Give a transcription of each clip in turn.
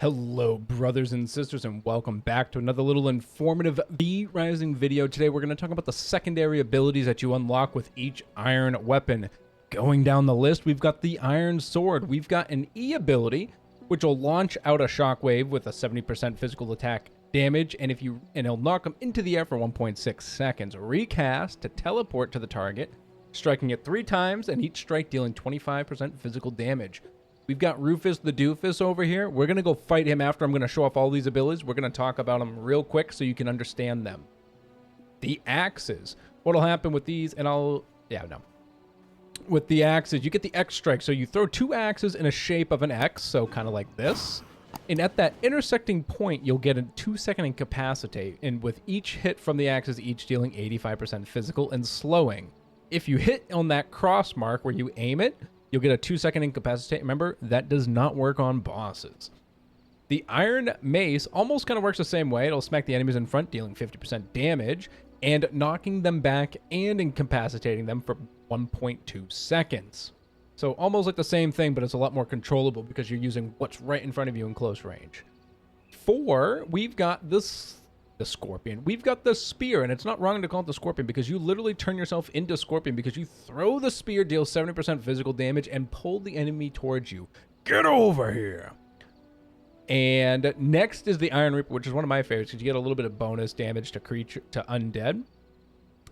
Hello, brothers and sisters, and welcome back to another little informative V-Rising video. Today, we're going to talk about the secondary abilities that you unlock with each iron weapon. Going down the list, we've got the Iron Sword. We've got an E ability, which will launch out a shockwave with a 70% physical attack damage, and it'll knock them into the air for 1.6 seconds. Recast to teleport to the target, striking it 3 times, and each strike dealing 25% physical damage. We've got Rufus the Doofus over here. We're going to go fight him after I'm going to show off all these abilities. We're going to talk about them real quick so you can understand them. The axes. What'll happen with these, With the axes, you get the X strike. So you throw 2 axes in a shape of an X, so kind of like this. And at that intersecting point, you'll get a 2-second incapacitate. And with each hit from the axes, each dealing 85% physical and slowing. If you hit on that cross mark where you aim it, you'll get a 2-second incapacitate. Remember, that does not work on bosses. The Iron Mace almost kind of works the same way. It'll smack the enemies in front, dealing 50% damage, and knocking them back and incapacitating them for 1.2 seconds. So almost like the same thing, but it's a lot more controllable because you're using what's right in front of you in close range. 4, we've got the Scorpion. We've got the Spear, and it's not wrong to call it the Scorpion because you literally turn yourself into Scorpion because you throw the spear, deal 70% physical damage, and pull the enemy towards you. Get over here! And next is the Iron Reaper, which is one of my favorites because you get a little bit of bonus damage to undead.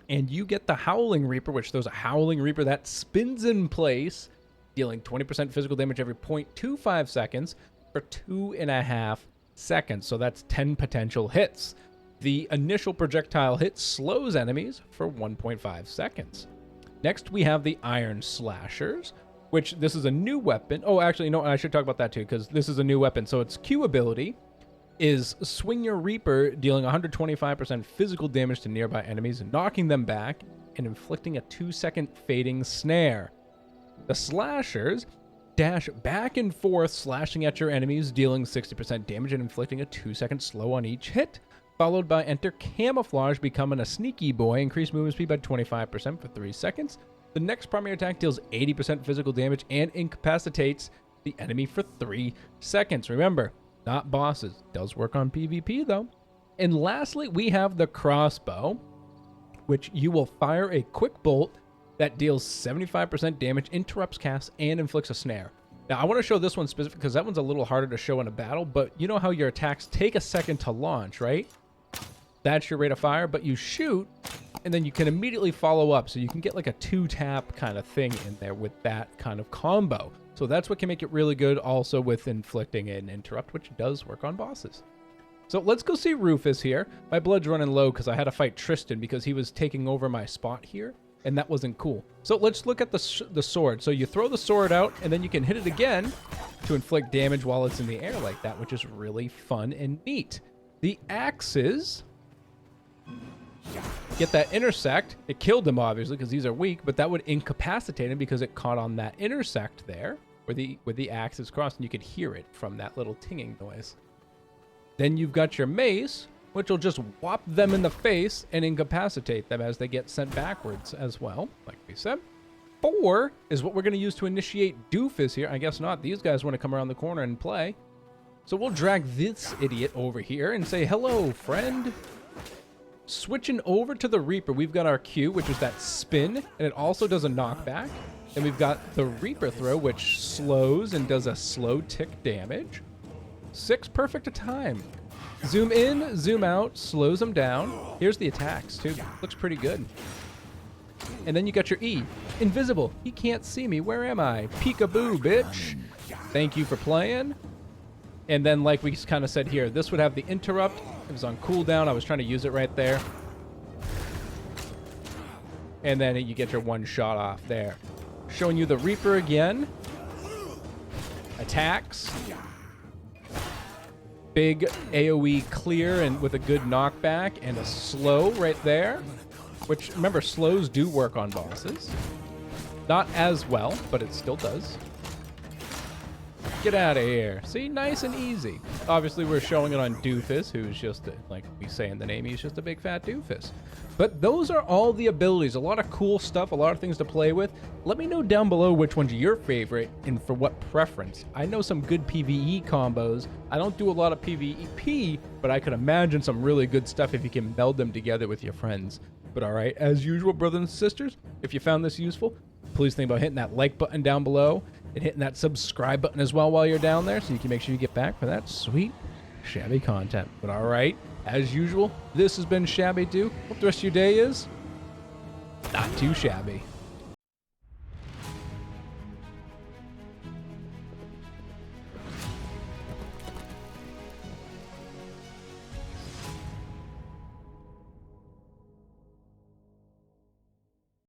And you get the Howling Reaper, which throws a Howling Reaper that spins in place, dealing 20% physical damage every 0.25 seconds for 2.5 seconds. So that's 10 potential hits. The initial projectile hit slows enemies for 1.5 seconds. Next, we have the Iron Slashers, which this is a new weapon. Oh, actually, no, I should talk about that too, because this is a new weapon. So its Q ability is Swing Your Reaper, dealing 125% physical damage to nearby enemies, knocking them back, and inflicting a 2-second fading snare. The Slashers dash back and forth, slashing at your enemies, dealing 60% damage and inflicting a 2-second slow on each hit. Followed by enter Camouflage, becoming a sneaky boy, increase movement speed by 25% for 3 seconds. The next primary attack deals 80% physical damage and incapacitates the enemy for 3 seconds. Remember, not bosses. Does work on PvP though. And lastly, we have the Crossbow, which you will fire a quick bolt that deals 75% damage, interrupts casts, and inflicts a snare. Now, I want to show this one specific because that one's a little harder to show in a battle, but you know how your attacks take a second to launch, right? That's your rate of fire, but you shoot, and then you can immediately follow up, so you can get like a 2-tap kind of thing in there with that kind of combo. So that's what can make it really good, also with inflicting an interrupt, which does work on bosses. So let's go see Rufus here. My blood's running low because I had to fight Tristan because he was taking over my spot here, and that wasn't cool. So let's look at the sword. So you throw the sword out, and then you can hit it again to inflict damage while it's in the air like that, which is really fun and neat. The axes get that intersect. It killed him, obviously, because these are weak, but that would incapacitate him because it caught on that intersect there where the axe is crossed, and you could hear it from that little tinging noise. Then you've got your mace, which will just whop them in the face and incapacitate them as they get sent backwards as well, like we said. 4 is what we're going to use to initiate Doofus here. I guess not. These guys want to come around the corner and play. So we'll drag this idiot over here and say, hello, friend. Switching over to the Reaper, we've got our Q, which is that spin, and it also does a knockback. And we've got the Reaper throw, which slows and does a slow tick damage. 6 perfect a time. Zoom in, zoom out, slows them down. Here's the attacks, too. Looks pretty good. And then you got your E. Invisible. He can't see me. Where am I? Peekaboo, bitch. Thank you for playing. And then, like we kind of said here, this would have the interrupt. It was on cooldown. I was trying to use it right there. And then you get your 1 shot off there. Showing you the Reaper again. Attacks. Big AoE clear and with a good knockback and a slow right there. Which, remember, slows do work on bosses. Not as well, but it still does. Get out of here. See, nice and easy. Obviously, we're showing it on Doofus, who's just, like we say in the name, he's just a big fat doofus. But those are all the abilities. A lot of cool stuff, a lot of things to play with. Let me know down below which one's your favorite and for what preference. I know some good PvE combos. I don't do a lot of PvP, but I could imagine some really good stuff if you can meld them together with your friends. But all right, as usual, brothers and sisters, if you found this useful, please think about hitting that like button down below and hitting that subscribe button as well while you're down there so you can make sure you get back for that sweet Shabby content. But all right, as usual, this has been ShabbyDoo. Hope the rest of your day is not too shabby.